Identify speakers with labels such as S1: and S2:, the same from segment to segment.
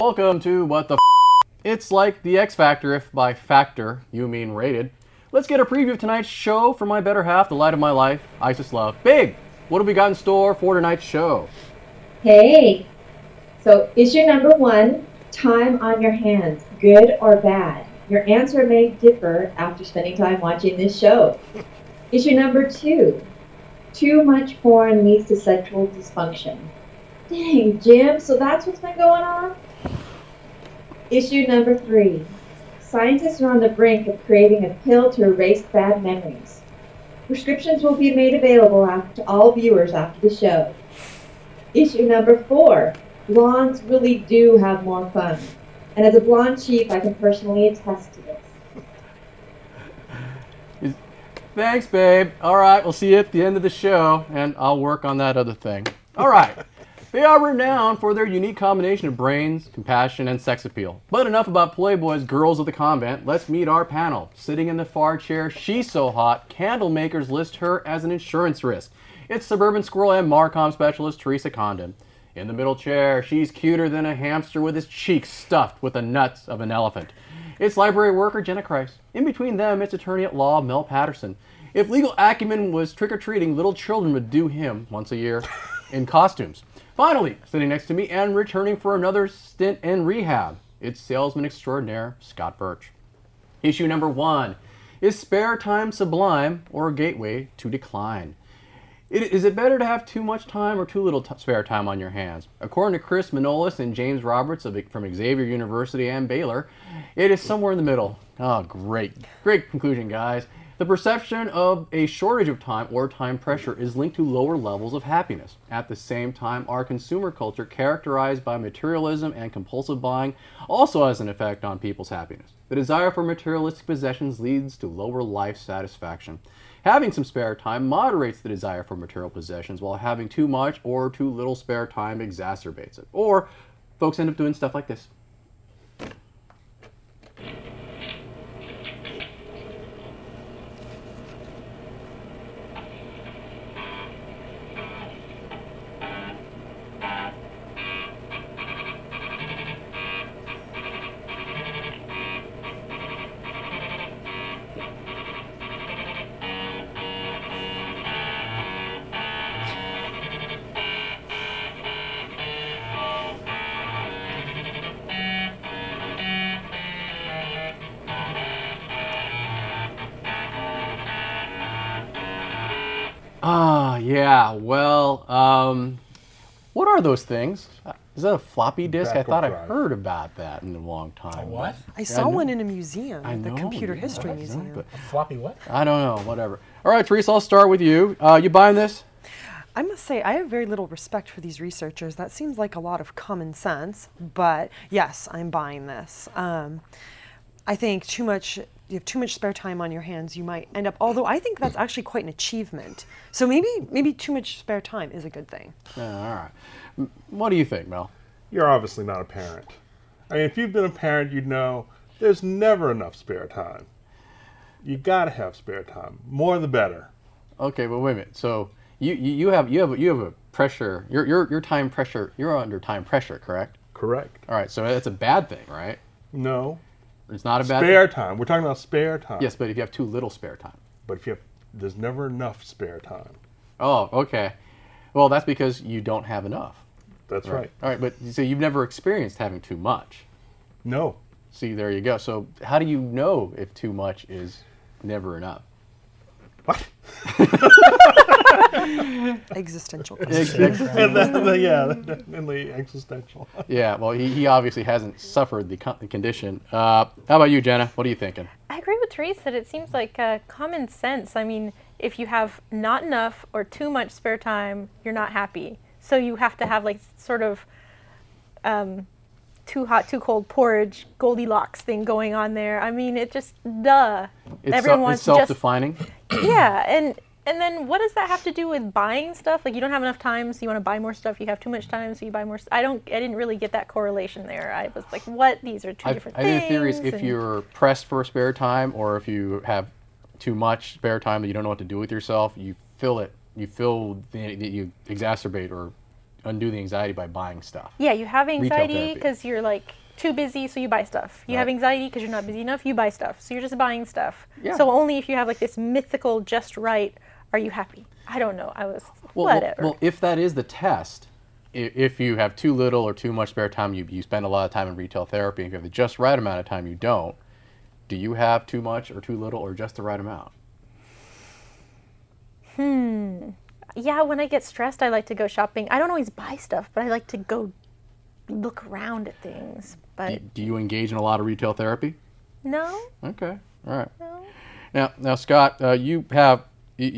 S1: Welcome to What the F***. It's like the X Factor if by factor you mean rated. Let's get a preview of tonight's show from my better half, the light of my life, Isis Love. Babe, what have we got in store for tonight's show?
S2: Hey, so issue number 1, time on your hands, good or bad? Your answer may differ after spending time watching this show. Issue number 2, too much porn leads to sexual dysfunction. Dang, Jim, so that's what's been going on? Issue number 3, scientists are on the brink of creating a pill to erase bad memories. Prescriptions will be made available to all viewers after the show. Issue number 4, blondes really do have more fun. And as a blonde chief, I can personally attest to this.
S1: Thanks, babe. All right, we'll see you at the end of the show, and I'll work on that other thing. All right. They are renowned for their unique combination of brains, compassion, and sex appeal. But enough about Playboy's girls of the convent. Let's meet our panel. Sitting in the far chair, she's so hot, candle makers list her as an insurance risk. It's suburban squirrel and Marcom specialist Teresa Condon. In the middle chair, she's cuter than a hamster with his cheeks stuffed with the nuts of an elephant. It's library worker Jenna Christ. In between them, it's attorney at law Mel Patterson. If legal acumen was trick-or-treating, little children would do him once a year in costumes. Finally, sitting next to me and returning for another stint in rehab, it's salesman extraordinaire Scott Birch. Issue number 1, is spare time sublime or a gateway to decline? Is it better to have too much time or too little spare time on your hands? According to Chris Manolis and James Roberts from Xavier University and Baylor, it is somewhere in the middle. Oh, great. Great conclusion, guys. The perception of a shortage of time or time pressure is linked to lower levels of happiness. At the same time, our consumer culture, characterized by materialism and compulsive buying, also has an effect on people's happiness. The desire for materialistic possessions leads to lower life satisfaction. Having some spare time moderates the desire for material possessions, while having too much or too little spare time exacerbates it. Or folks end up doing stuff like this. Yeah, well, what are those things? Is that a floppy disk? I thought I heard about that in a long time.
S3: A what?
S4: I saw one in a museum, the Computer History Museum.
S3: A floppy what?
S1: I don't know, whatever. All right, Teresa, I'll start with you. You buying this?
S4: I must say, I have very little respect for these researchers. That seems like a lot of common sense, but yes, I'm buying this. I think you have too much spare time on your hands, you might end up, although I think that's actually quite an achievement. So maybe too much spare time is a good thing.
S1: Yeah, all right. What do you think, Mel?
S5: You're obviously not a parent. I mean, if you've been a parent, you'd know there's never enough spare time. You gotta have spare time. More the better.
S1: Okay, but wait a minute. So you have a pressure. Your time pressure. You're under time pressure, correct?
S5: Correct.
S1: All right. So that's a bad thing, right?
S5: No.
S1: It's not a bad thing.
S5: Spare time. We're talking about spare time.
S1: Yes, but if you have too little spare time.
S5: But there's never enough spare time.
S1: Oh, okay. Well, that's because you don't have enough.
S5: That's right.
S1: All right, but so you've never experienced having too much.
S5: No.
S1: See, there you go. So how do you know if too much is never enough?
S5: What?
S4: Existential.
S5: Yeah, definitely existential.
S1: Yeah, well, he obviously hasn't suffered the condition. How about you, Jenna? What are you thinking?
S6: I agree with Teresa that it seems like common sense. I mean, if you have not enough or too much spare time, you're not happy. So you have to have like sort of too hot, too cold porridge, Goldilocks thing going on there. I mean, it just, duh. Everyone wants
S1: it's self-defining?
S6: Yeah, and then what does that have to do with buying stuff? Like, you don't have enough time, so you want to buy more stuff. You have too much time, so you buy more stuff. I didn't really get that correlation there. I was like, what? These are two different things.
S1: I think the theory is if you're pressed for spare time, or if you have too much spare time that you don't know what to do with yourself, you fill it you feel that you exacerbate or undo the anxiety by buying stuff.
S6: Yeah, you have anxiety
S1: therapy.
S6: because you're like too busy, so you buy stuff. You have
S1: Right.
S6: anxiety because you're not busy enough, you buy stuff. So you're just buying stuff.
S1: Yeah.
S6: So only if you have like this mythical just right are you happy. I don't know. I was whatever.
S1: Well, if that is the test, if you have too little or too much spare time, you spend a lot of time in retail therapy, and if you have the just right amount of time, you don't. Do you have too much or too little or just the right amount?
S6: Yeah, when I get stressed, I like to go shopping. I don't always buy stuff, but I like to go look around at things. But
S1: Do you engage in a lot of retail therapy?
S6: no,
S1: Okay, all right.
S6: no.
S1: Now, Scott, you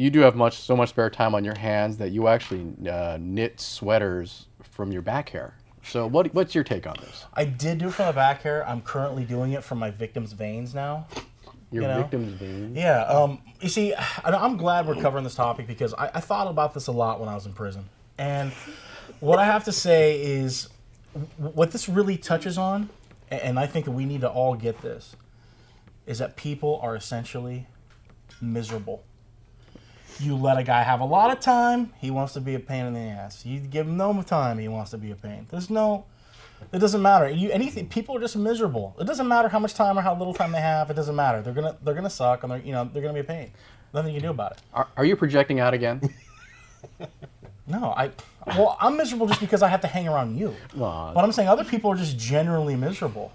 S1: do have so much spare time on your hands that you actually knit sweaters from your back hair. So what's your take on this?
S3: I did do it from the back hair. I'm currently doing it from my victim's veins now.
S1: Your
S3: You know?
S1: victim's vein?
S3: Yeah. You see, I'm glad we're covering this topic because I thought about this a lot when I was in prison. And what I have to say is what this really touches on, and I think that we need to all get this, is that people are essentially miserable. You let a guy have a lot of time, he wants to be a pain in the ass. You give him no time, he wants to be a pain. It doesn't matter. People are just miserable. It doesn't matter how much time or how little time they have. It doesn't matter. They're gonna suck, and they're gonna be a pain. Nothing you can do about it.
S1: Are you projecting out again?
S3: No, I'm miserable just because I have to hang around you.
S1: Well,
S3: But I'm saying other people are just generally miserable.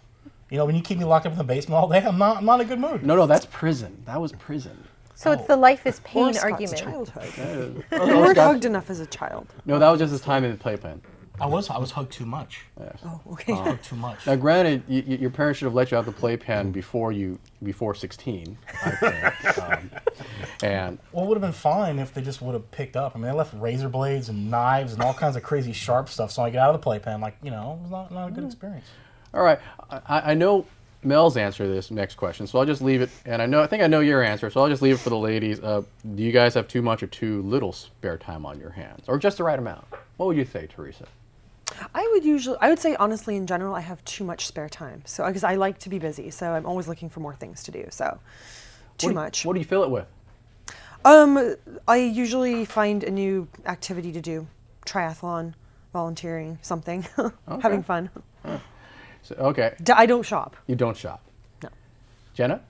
S3: When you keep me locked up in the basement all day, I'm not in a good mood.
S1: no, that's prison. That was prison.
S6: So it's the life is
S4: Or
S6: pain
S4: Scott's
S6: argument.
S4: childhood.
S1: Oh,
S4: You weren't
S1: Scott-
S4: hugged enough as a child.
S1: No, that was just his time in the playpen.
S3: I was hugged too much.
S4: Oh, okay.
S3: Hugged too much.
S1: Now, granted, your parents should have let you out the playpen before 16, I think. And
S3: Well, it would have been fine if they just would have picked up. I mean, they left razor blades and knives and all kinds of crazy sharp stuff. So I get out of the playpen, it was not a good experience.
S1: all right, I know Mel's answer to this next question, so I'll just leave it. And I think I know your answer, so I'll just leave it for the ladies. Do you guys have too much or too little spare time on your hands, or just the right amount? What would you say, Teresa?
S4: I would say honestly, in general, I have too much spare time. So because I like to be busy, so I'm always looking for more things to do. So too much.
S1: What do you fill it with?
S4: I usually find a new activity to do, triathlon, volunteering, something, having fun.
S1: So, okay,
S4: I don't shop.
S1: you don't shop.
S4: No.
S1: Jenna?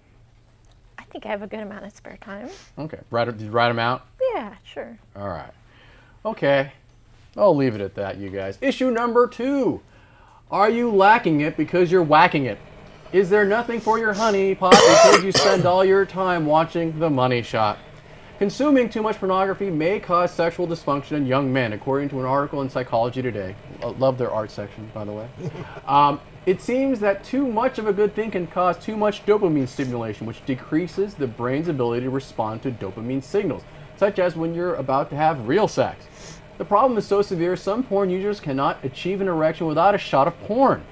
S6: I think I have a good amount of spare time.
S1: Okay, right amount?
S6: Yeah, sure.
S1: All right. Okay. I'll leave it at that, you guys. Issue number 2. Are you lacking it because you're whacking it? Is there nothing for your honey pot because you spend all your time watching The Money Shot? Consuming too much pornography may cause sexual dysfunction in young men, according to an article in Psychology Today. I love their art section, by the way. It seems that too much of a good thing can cause too much dopamine stimulation, which decreases the brain's ability to respond to dopamine signals, such as when you're about to have real sex. The problem is so severe, some porn users cannot achieve an erection without a shot of porn.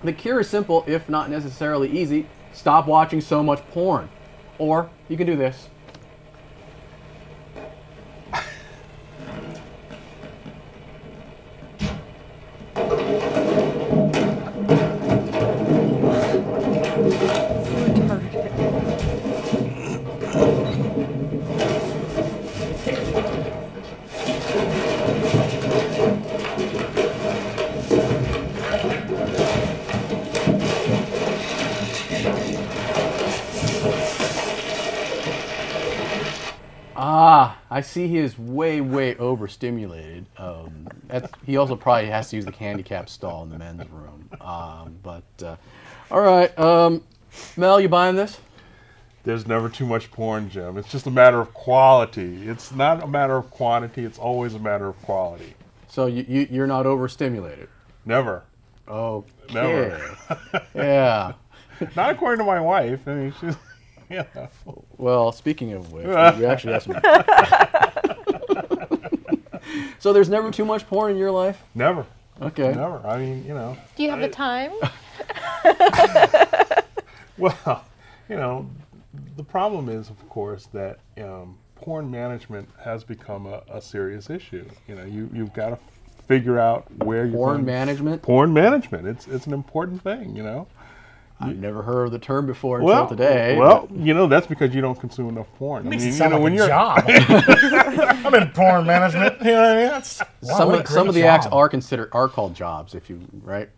S1: The cure is simple, if not necessarily easy. Stop watching so much porn. Or you can do this. I see he is way overstimulated. He also probably has to use the handicap stall in the men's room. All right, Mel, you buying this?
S5: There's never too much porn, Jim. It's just a matter of quality. It's not a matter of quantity. It's always a matter of quality.
S1: So you're not overstimulated?
S5: Never.
S1: Okay.
S5: Never.
S1: Yeah.
S5: Not according to my wife. I mean, she's, yeah.
S1: Well, speaking of which, we actually have some. So there's never too much porn in your life?
S5: Never.
S1: Okay.
S5: Never. I mean,
S6: Do you have the time?
S5: Well, the problem is, of course, that porn management has become a serious issue. You've got to figure out where you're
S1: Porn management?
S5: Porn management. It's an important thing.
S1: I've never heard of the term before until today.
S5: Well, that's because you don't consume enough porn.
S3: Makes it sound like a job. I'm in porn management. You know what I mean? That's
S1: some of the acts are called jobs, right?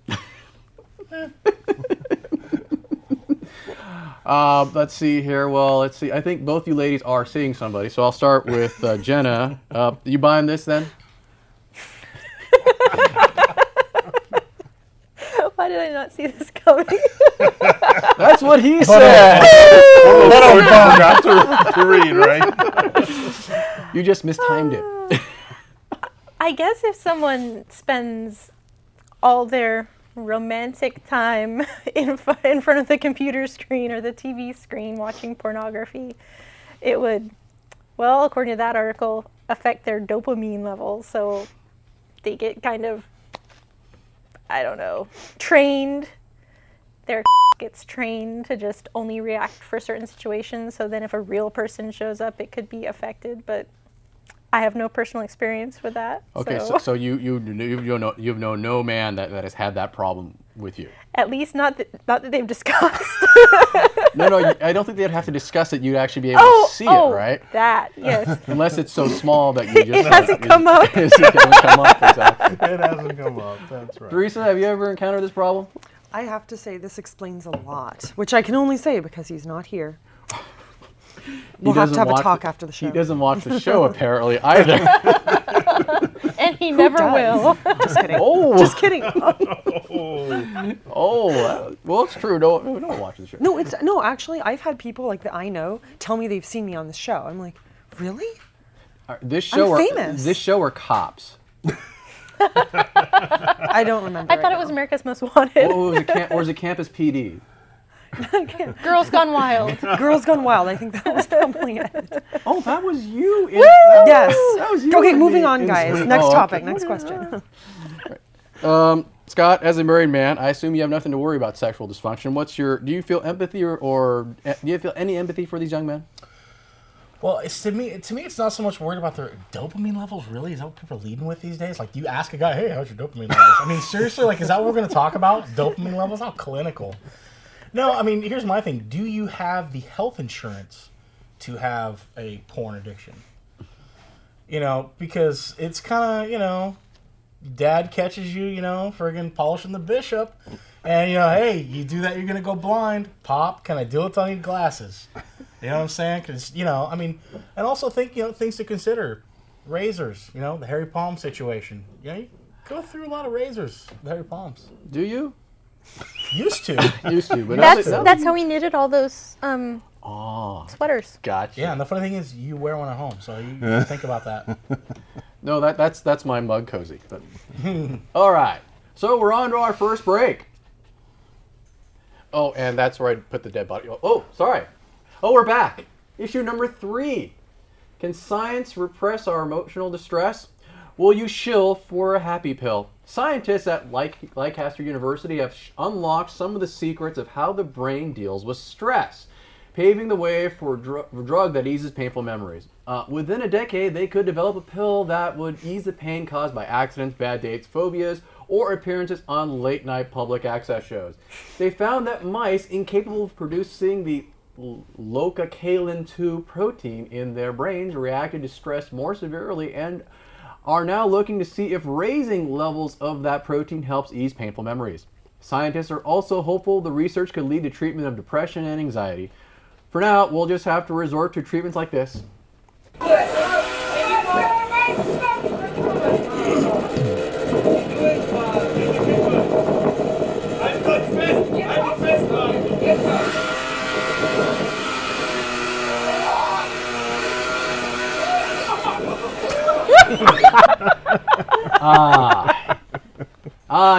S1: Let's see here. Well, let's see. I think both you ladies are seeing somebody, so I'll start with Jenna. You buying this then?
S6: Why did I not see this coming?
S1: That's what he said.
S5: Got to read, right?
S1: You just mistimed it.
S6: I guess if someone spends all their romantic time in front of the computer screen or the TV screen watching pornography, it would, well, according to that article, affect their dopamine levels. So they get kind of, I don't know, trained. Their gets trained to just only react for certain situations. So then if a real person shows up, it could be affected. But I have no personal experience with that.
S1: Okay, so you've known no man that has had that problem with you.
S6: At least not that they've discussed.
S1: No, I don't think they'd have to discuss it. You'd actually be able to see it, right?
S6: That, yes.
S1: Unless it's so small that you just...
S6: It hasn't come up.
S1: It hasn't come up, exactly.
S5: It hasn't come up, that's right.
S1: Teresa, have you ever encountered this problem?
S4: I have to say this explains a lot, which I can only say because he's not here. We'll have to have a talk after the show.
S1: He doesn't watch the show, apparently, either.
S6: And he never will.
S4: Just kidding.
S1: Oh.
S4: Just kidding.
S1: Well, it's true. No one watches the show.
S4: No, actually, I've had people like that I know tell me they've seen me on the show. I'm like, really?
S1: This show
S4: I'm famous.
S1: This show or Cops?
S4: I don't remember.
S6: I thought it was America's Most Wanted.
S1: Or was it Campus PD?
S6: Girls Gone Wild.
S4: Girls Gone Wild. I think that was probably it.
S1: Oh, that was you.
S4: Yes.
S1: That was you.
S4: Okay, moving on, guys. Next topic. Next question.
S1: Scott, as a married man, I assume you have nothing to worry about sexual dysfunction. Do you feel empathy or do you feel any empathy for these young men?
S3: Well, to me, it's not so much worried about their dopamine levels, really. Is that what people are leading with these days? Like, do you ask a guy, hey, how's your dopamine levels? I mean, seriously, like, is that what we're going to talk about? Dopamine levels? How clinical. No, I mean, here's my thing. Do you have the health insurance to have a porn addiction? Because it's kind of, dad catches you, friggin' polishing the bishop. And, hey, you do that, you're going to go blind. Pop, can I do it? I need glasses. You know what I'm saying? Because, and also think, things to consider. Razors, the hairy palm situation. You go through a lot of razors, the hairy palms.
S1: Do you?
S3: Used to.
S1: But
S6: That's how we knitted all those sweaters.
S1: Gotcha.
S3: Yeah, and the funny thing is you wear one at home, so you think about that.
S1: No, that's my mug cozy. But. All right. So we're on to our first break. Oh, and that's where I put the dead body. Oh, sorry. Oh, we're back. Issue number 3. Can science repress our emotional distress? Will you shill for a happy pill? Scientists at Lancaster University have unlocked some of the secrets of how the brain deals with stress, paving the way for a drug that eases painful memories. Within a decade, they could develop a pill that would ease the pain caused by accidents, bad dates, phobias, or appearances on late-night public access shows. They found that mice incapable of producing the locacalin-2 protein in their brains reacted to stress more severely and are now looking to see if raising levels of that protein helps ease painful memories. Scientists are also hopeful the research could lead to treatment of depression and anxiety. For now, we'll just have to resort to treatments like this.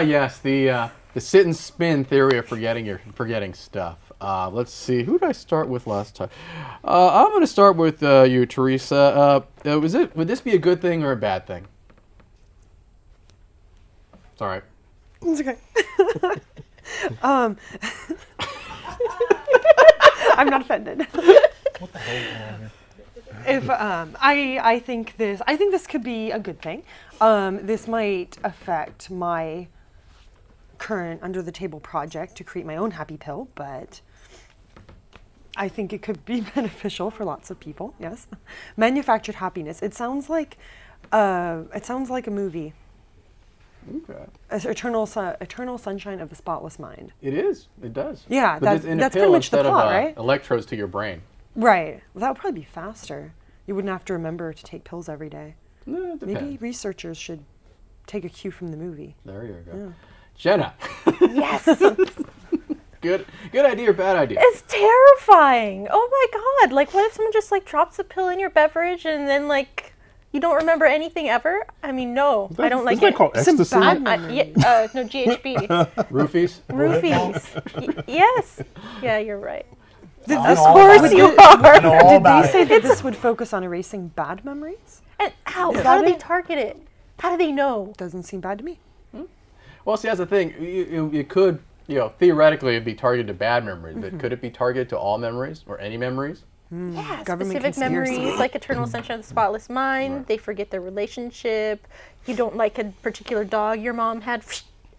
S1: Yes, the sit and spin theory of forgetting stuff. Let's see, who did I start with last time? I'm going to start with you, Teresa. Would this be a good thing or a bad thing? It's all right.
S4: It's okay. I'm not offended.
S3: What the hell is going on here?
S4: If I think this could be a good thing. This might affect my current under the table project to create my own happy pill, but I think it could be beneficial for lots of people. Yes, manufactured happiness. It sounds like a movie.
S1: Okay.
S4: Eternal Sunshine of the Spotless Mind.
S1: It is. It does.
S4: Yeah,
S1: But it's in a
S4: that's
S1: pill
S4: pretty much the
S1: instead
S4: plot,
S1: of
S4: right?
S1: electrodes to your brain.
S4: Right. Well, that would probably be faster. You wouldn't have to remember to take pills every day.
S1: No, it depends.
S4: Maybe researchers should take a cue from the movie.
S1: There you go.
S4: Yeah.
S1: Jenna.
S6: Yes.
S1: Good idea or bad idea?
S6: It's terrifying. Oh my god. Like, what if someone just, like, drops a pill in your beverage and then, like, you don't remember anything ever? I mean, no. I don't like
S5: Isn't
S6: it.
S5: that called
S4: Some
S5: ecstasy?
S4: bad
S6: No, GHB.
S1: Roofies?
S6: Roofies. Yes. Yeah, you're right.
S4: Did
S3: I
S4: this
S3: know all
S4: course
S3: about it.
S6: You
S3: I
S6: are.
S3: know all
S4: Did
S3: about
S4: they say
S3: it.
S4: that this would focus on erasing bad memories?
S6: And how?
S4: Is
S6: How
S4: that
S6: do they
S4: it?
S6: target it? How do they know?
S4: Doesn't seem bad to me.
S1: Well, see, that's the thing. It could, theoretically, it'd be targeted to bad memories, but could it be targeted to all memories or any memories?
S6: Yeah,
S4: Government
S6: specific
S4: conspiracy.
S6: memories, like Eternal Sunshine of the Spotless Mind. They forget their relationship. You don't like a particular dog your mom had,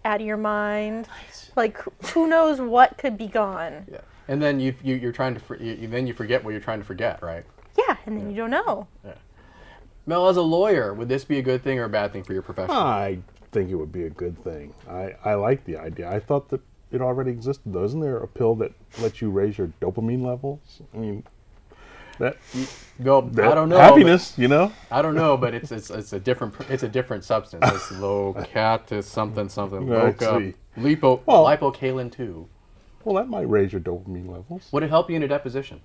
S6: out of your mind. Like, who knows what could be gone?
S1: Yeah. And then you're trying to, then you forget what you're trying to forget, right?
S6: Yeah, and then you don't know.
S1: Mel, as a lawyer, would this be a good thing or a bad thing for your profession?
S5: I think it would be a good thing. I like the idea. I thought that it already existed, though. Isn't there a pill that lets you raise your dopamine levels? I mean,
S1: I don't know.
S5: Happiness,
S1: I don't know, but it's a different substance. It's locatus something.
S5: I see.
S1: Lipocalin 2.
S5: Well, that might raise your dopamine levels.
S1: Would it help you in a deposition?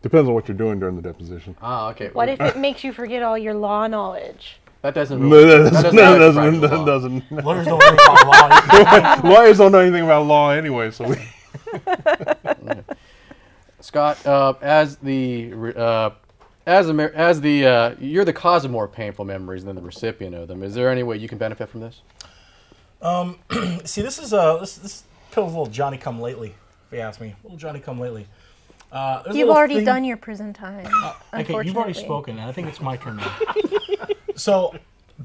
S5: Depends on what you're doing during the deposition.
S1: Ah, okay.
S6: What if it makes you forget all your law knowledge?
S1: That doesn't
S5: No,
S1: really.
S5: that
S1: That
S5: doesn't.
S3: Lawyers don't worry about law.
S5: Lawyers don't know anything about law anyway, so
S1: Scott, you're the cause of more painful memories than the recipient of them. Is there any way you can benefit from this?
S3: See, this pill's a little Johnny come lately, if you ask me. A little Johnny come lately.
S6: You've already done your prison time.
S3: Okay, you've already spoken, and I think it's my turn now. So,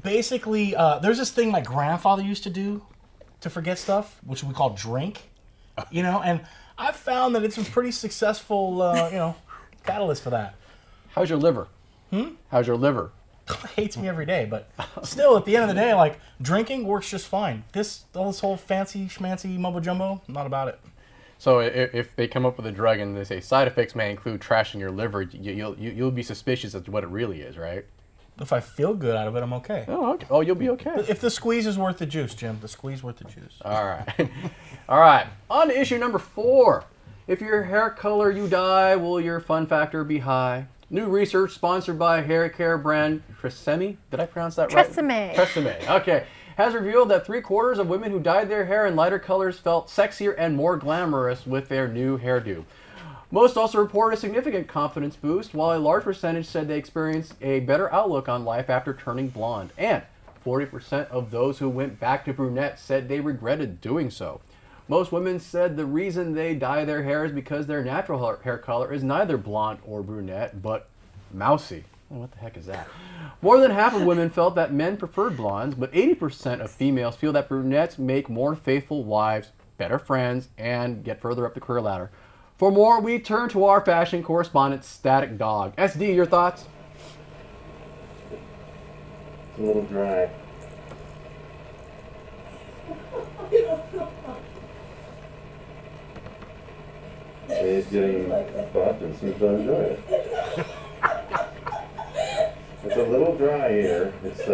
S3: basically, there's this thing my grandfather used to do to forget stuff, which we call drink. And I've found that it's a pretty successful, catalyst for that.
S1: How's your liver? How's your liver?
S3: Hates me every day, but still, at the end of the day, like, drinking works just fine. All this whole fancy schmancy mumbo jumbo, not about it.
S1: So if they come up with a drug and they say side effects may include trashing your liver, you'll be suspicious as to what it really is, right?
S3: If I feel good out of it, I'm okay.
S1: Oh, okay. Oh, you'll be okay.
S3: If the squeeze is worth the juice, Jim, the squeeze worth the juice.
S1: All right. All right. On to issue number 4. If your hair color you dye, will your fun factor be high? New research sponsored by hair care brand Tresemme. Did I pronounce that right? Tresemme. Okay. Has revealed that 3/4 of women who dyed their hair in lighter colors felt sexier and more glamorous with their new hairdo. Most also reported a significant confidence boost, while a large percentage said they experienced a better outlook on life after turning blonde. And 40% of those who went back to brunette said they regretted doing so. Most women said the reason they dye their hair is because their natural hair color is neither blonde or brunette, but mousy. What the heck is that? More than half of women felt that men preferred blondes, but 80% of females feel that brunettes make more faithful wives, better friends, and get further up the career ladder. For more, we turn to our fashion correspondent, Static Dog. SD, your thoughts?
S7: It's a little dry. He's getting buffed and seems to enjoy it. It's a little dry here. It's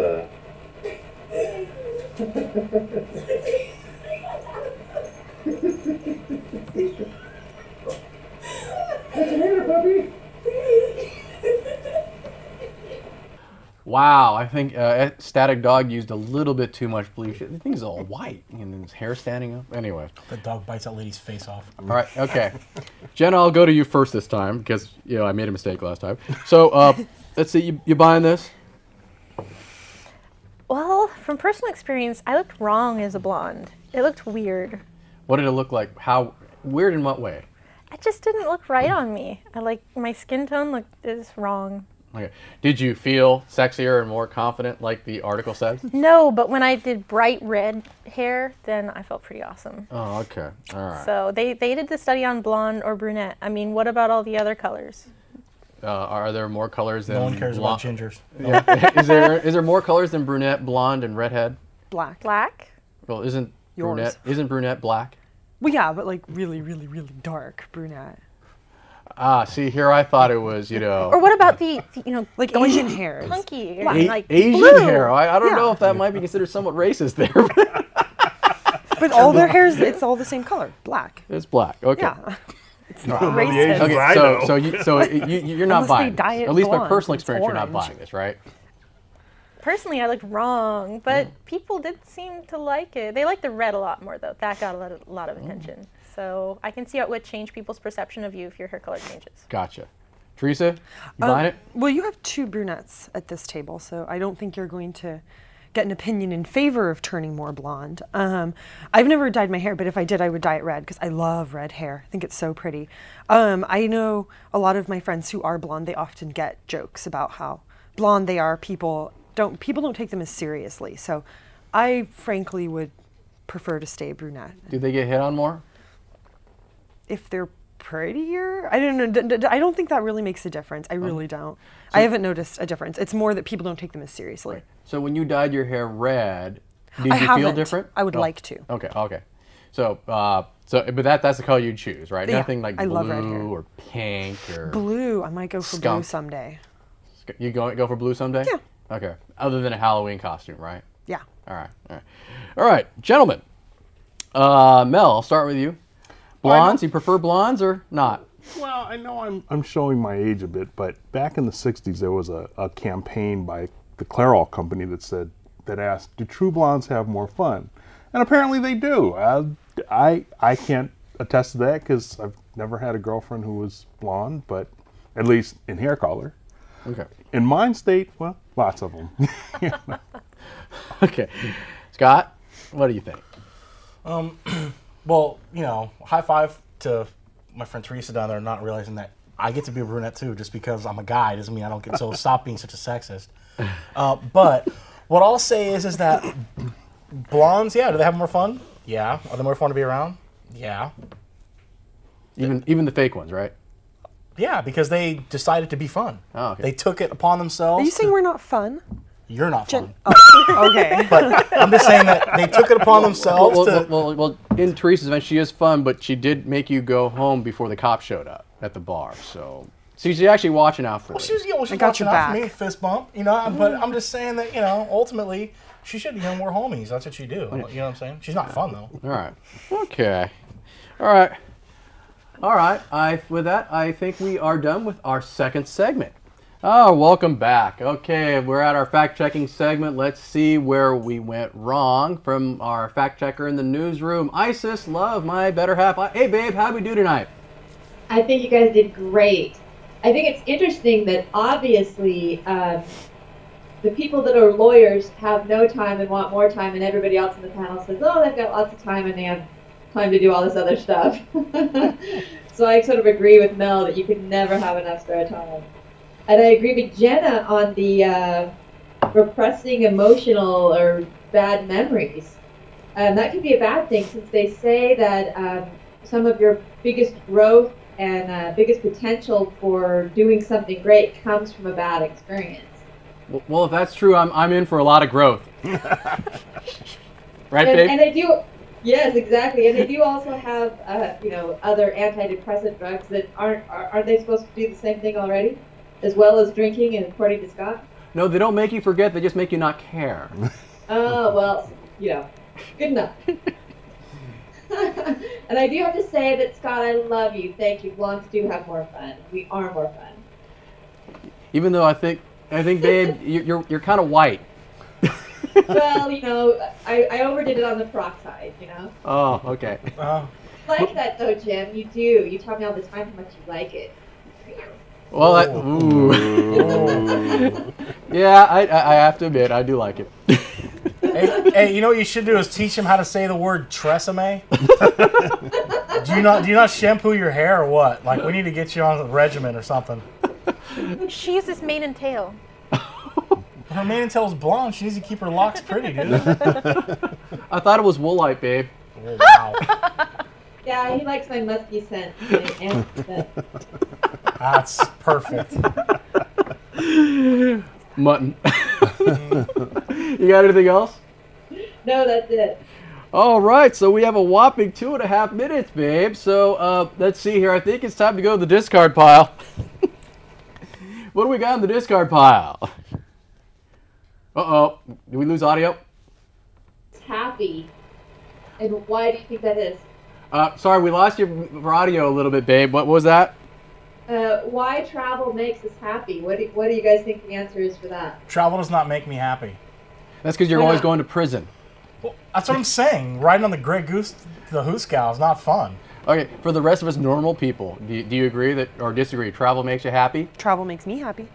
S1: Wow, I think Static Dog used a little bit too much bleach. The thing's all white, and then his hair standing up. Anyway.
S3: The dog bites that lady's face off.
S1: All right, okay. Jenna, I'll go to you first this time, because I made a mistake last time. So, let's see, you buying this?
S6: Well, from personal experience, I looked wrong as a blonde. It looked weird.
S1: What did it look like? How weird in what way?
S6: It just didn't look right on me. My skin tone is wrong.
S1: Okay. Did you feel sexier and more confident, like the article says?
S6: No, but when I did bright red hair, then I felt pretty awesome.
S1: Oh, okay. All right.
S6: So they did the study on blonde or brunette. I mean, what about all the other colors?
S1: Are there more colors than
S3: No one cares about
S1: blonde?
S3: gingers.
S1: Yeah. is there more colors than brunette, blonde, and redhead?
S4: Black.
S6: Black?
S1: Well, isn't
S4: Yours.
S1: brunette black?
S4: Well, yeah, but like really, really, really dark brunette.
S1: Ah, see, here I thought it was, you know,
S6: Or what about the
S4: Like Asian hairs.
S6: punky, or
S1: A-
S6: like
S1: Asian
S6: blue?
S1: hair. I don't
S4: Yeah.
S1: know if that might be considered somewhat racist there.
S4: But all their hairs, it's all the same color, black.
S1: It's black. Okay.
S4: Yeah. It's not
S5: the
S4: racist.
S5: Asians
S1: Okay,
S5: I know.
S1: you're not
S4: Unless they
S1: buying
S4: dye
S1: this.
S4: it
S1: At least by
S4: blonde,
S1: personal
S4: it's
S1: experience, you're not
S4: orange.
S1: buying this, right?
S6: Personally, I looked wrong, but people did seem to like it. They liked the red a lot more, though. That got a lot of attention. So I can see how it would change people's perception of you if your hair color changes.
S1: Gotcha. Teresa, you buying it?
S4: Well, you have two brunettes at this table, so I don't think you're going to get an opinion in favor of turning more blonde. I've never dyed my hair, but if I did, I would dye it red because I love red hair. I think it's so pretty. I know a lot of my friends who are blonde, they often get jokes about how blonde they are. People don't take them as seriously. So I frankly would prefer to stay brunette.
S1: Do they get hit on more?
S4: If they're prettier, I don't know. I don't think that really makes a difference. I really don't. I haven't noticed a difference. It's more that people don't take them as seriously.
S1: So when you dyed your hair red, did
S4: I
S1: you feel
S4: haven't.
S1: different?
S4: I would
S1: No.
S4: like to.
S1: Okay. So, but that's the color you choose, right?
S4: Yeah,
S1: Nothing like
S4: I love red hair.
S1: blue or pink or
S4: Blue, I might go for blue
S1: Skunk.
S4: someday.
S1: You go for blue someday?
S4: Yeah.
S1: Okay. Other than a Halloween costume, right?
S4: Yeah.
S1: All right, gentlemen. Mel, I'll start with you. Blondes? You prefer blondes or not?
S5: Well, I know I'm showing my age a bit, but back in the 60s, there was a campaign by the Clairol company that asked, do true blondes have more fun? And apparently they do. I can't attest to that because I've never had a girlfriend who was blonde, but at least in hair color.
S1: Okay.
S5: In mind state, well, lots of them.
S1: Okay. Scott, what do you think?
S3: Well, high five to my friend Teresa down there, not realizing that I get to be a brunette too. Just because I'm a guy doesn't mean I don't get. So stop being such a sexist. But what I'll say is that blondes, yeah, do they have more fun? Yeah. Are they more fun to be around? Yeah.
S1: Even the fake ones, right?
S3: Yeah, because they decided to be fun.
S1: Oh, okay.
S3: They took it upon themselves.
S4: Are you saying we're not fun?
S3: You're not fun.
S4: Oh, okay.
S3: But I'm just saying that they took it upon themselves to.
S1: Well, in Teresa's event, she is fun, but she did make you go home before the cops showed up at the bar. So she's actually watching out for
S3: Well,
S1: you.
S3: she was, she's
S4: got
S3: watching
S4: your
S3: out for
S4: back.
S3: me, fist bump, But I'm just saying that, ultimately, she should be more homies. That's what she do. You know what I'm saying? She's not fun though.
S1: All right. Okay. All right. With that, I think we are done with our second segment. Oh, welcome back. Okay, we're at our fact-checking segment. Let's see where we went wrong from our fact-checker in the newsroom. Isis, love, my better half. Hey, babe, how'd we do tonight?
S2: I think you guys did great. I think it's interesting that obviously the people that are lawyers have no time and want more time, and everybody else in the panel says, oh, they've got lots of time and they have time to do all this other stuff. So I sort of agree with Mel that you could never have enough spare time. And I agree with Jenna on the repressing emotional or bad memories. That can be a bad thing since they say that some of your biggest growth and biggest potential for doing something great comes from a bad experience.
S1: Well, if that's true, I'm in for a lot of growth. Right, babe?
S2: And they do, yes, exactly. And they do also have, other antidepressant drugs that aren't they supposed to do the same thing already, as well as drinking? And according to Scott.
S1: No, they don't make you forget. They just make you not care.
S2: Oh well, good enough. And I do have to say that Scott, I love you. Thank you. Blondes do have more fun. We are more fun.
S1: Even though I think, babe, you're kind of white.
S2: Well, I overdid it on the peroxide,
S1: Oh, okay.
S2: Like that though, Jim. You do. You tell me all the time how much you like it.
S1: Well, yeah, I have to admit, I do like it.
S3: Hey, you know what you should do is teach him how to say the word Tresemme. Do you not shampoo your hair or what? Like, we need to get you on a regimen or something.
S6: She uses mane and tail.
S3: Her mane and tail's blonde. She needs to keep her locks pretty, dude.
S1: I thought it was woolite, babe.
S3: Oh, wow.
S2: Yeah, he likes my musky scent. And
S3: That's perfect.
S1: Mutton. You got anything else?
S2: no, that's it.
S1: All right, so we have a whopping 2.5 minutes, babe. So let's see here. I think it's time to go to the discard pile. What do we got in the discard pile? Uh-oh. Did we lose audio?
S2: It's happy. And why do you think that is?
S1: Sorry, we lost your audio a little bit, babe. What was that?
S2: Why travel makes us happy? What do you guys think the answer is for that?
S3: Travel does not make me happy.
S1: That's because you're
S2: Why
S1: always
S2: not?
S1: going to prison.
S3: Well, that's what I'm saying. Riding on the Grey Goose, the Hooskow is not fun.
S1: Okay, for the rest of us normal people, do you agree that or disagree? Travel makes you happy?
S4: Travel makes me happy.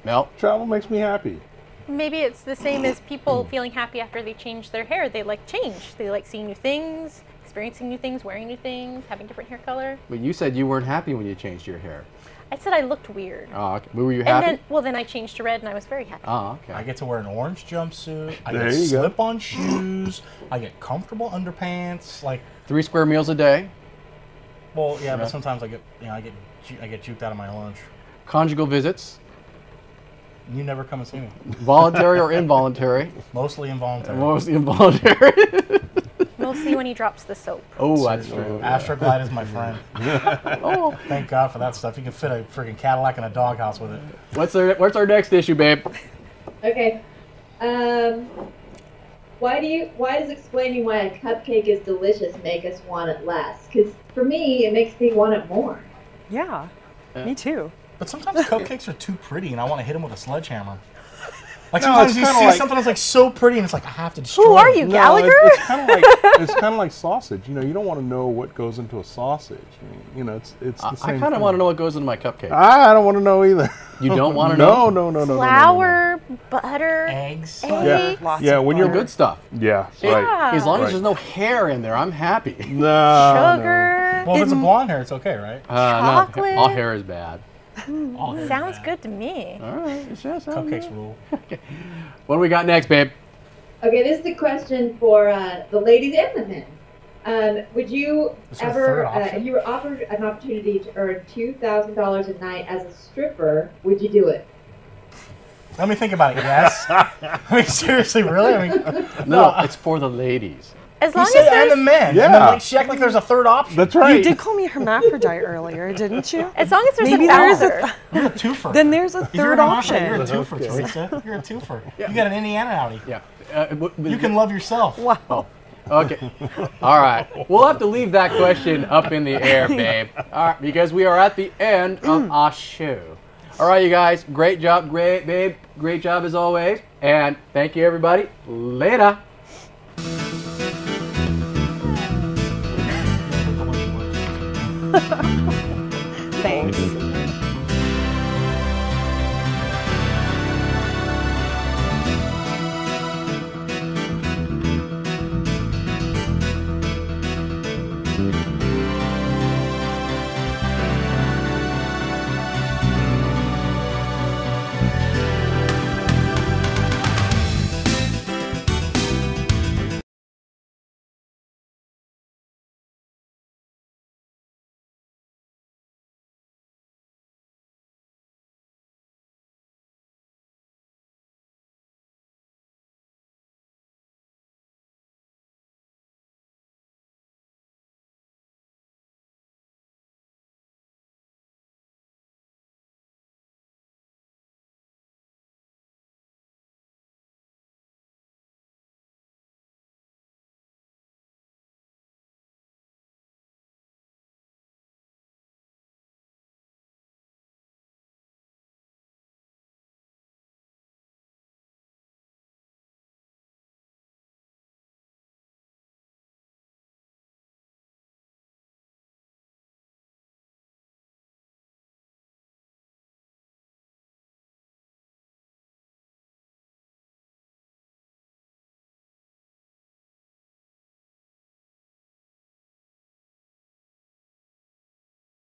S1: Mel?
S5: Travel makes me happy.
S6: Maybe it's the same as people feeling happy after they change their hair. They like change. They like seeing new things, experiencing new things, wearing new things, having different hair color.
S1: But you said you weren't happy when you changed your hair.
S6: I said I looked weird.
S1: Oh, okay. Were you
S6: And
S1: happy?
S6: then I changed to red and I was very happy.
S1: Oh, okay.
S3: I get to wear an orange jumpsuit. I
S5: There
S3: get
S5: you go.
S3: slip-on shoes. I get comfortable underpants. Like,
S1: 3 square meals a day,
S3: well, yeah,
S1: Yeah.
S3: but sometimes I get juked out of my lunch.
S1: conjugal visits,
S3: You never come and see me.
S1: voluntary or involuntary.
S3: Mostly involuntary.
S1: Mostly involuntary.
S6: Mostly when he drops the soap.
S1: Oh, that's
S3: Seriously.
S1: true.
S3: Astroglide is my friend.
S1: Oh,
S3: Thank God for that stuff. You can fit a freaking Cadillac in a doghouse with it.
S1: what's our next issue, babe?
S2: Okay. Why does explaining why a cupcake is delicious make us want it less? Because for me, it makes me want it more.
S4: Yeah, me too.
S3: But sometimes cupcakes are too pretty, and I want to hit them with a sledgehammer. Like
S5: No,
S3: sometimes
S5: it's
S3: you
S5: kinda
S3: see
S5: like-
S3: something that's like so pretty, and it's like I have to destroy.
S6: Who are
S3: it.
S6: you,
S5: No,
S6: Gallagher?
S5: it's kind of like sausage. You know, you don't want to know what goes into a sausage. I mean, you know, it's the
S1: I
S5: same.
S1: kind of want to know what goes into my cupcake.
S5: I don't want to know either.
S1: You don't want to know?
S5: No.
S6: Flour, butter,
S3: Eggs.
S6: eggs.
S4: Lots
S5: Yeah,
S4: of
S5: when
S1: The
S5: you're
S1: good stuff.
S5: Yeah,
S6: Yeah.
S5: right.
S1: As long as
S5: Right.
S1: there's no hair in there, I'm happy.
S5: No.
S6: Sugar.
S3: Well, if it's a blonde hair, it's okay, right?
S6: Chocolate.
S1: No, all hair is bad.
S3: All hair is
S6: Sounds
S3: bad.
S6: good to me.
S1: All right, it's just
S3: Cupcakes rule.
S1: What do we got next, babe?
S2: Okay, this is the question for the ladies and the men. Would you
S3: Is there a
S2: ever,
S3: third option?
S2: if you were offered an opportunity to earn $2,000 a night as a stripper, would you do it?
S3: Let me think about it. Yes. I mean, seriously, really? I mean,
S1: No, it's for the ladies.
S6: As
S3: you
S6: long as
S3: said and the
S6: there's,
S3: men.
S5: Yeah.
S3: And then, like, she act like there's a third option.
S5: That's right.
S4: You did call me hermaphrodite earlier, didn't you?
S6: as long as there's
S4: Maybe
S6: a
S4: there is a
S6: balancer.
S3: You're a twofer.
S4: Then there's a
S3: If you're
S4: third
S3: an option. You're a
S4: option.
S3: twofer, Teresa. You're a twofer. You got an Indiana outie.
S1: Yeah.
S3: You can love yourself.
S4: Wow.
S1: Okay. All right. We'll have to leave that question up in the air, babe. All right, because we are at the end of our show. All right, you guys. Great job, great, babe. Great job as always. And thank you, everybody. Later.
S4: Thanks.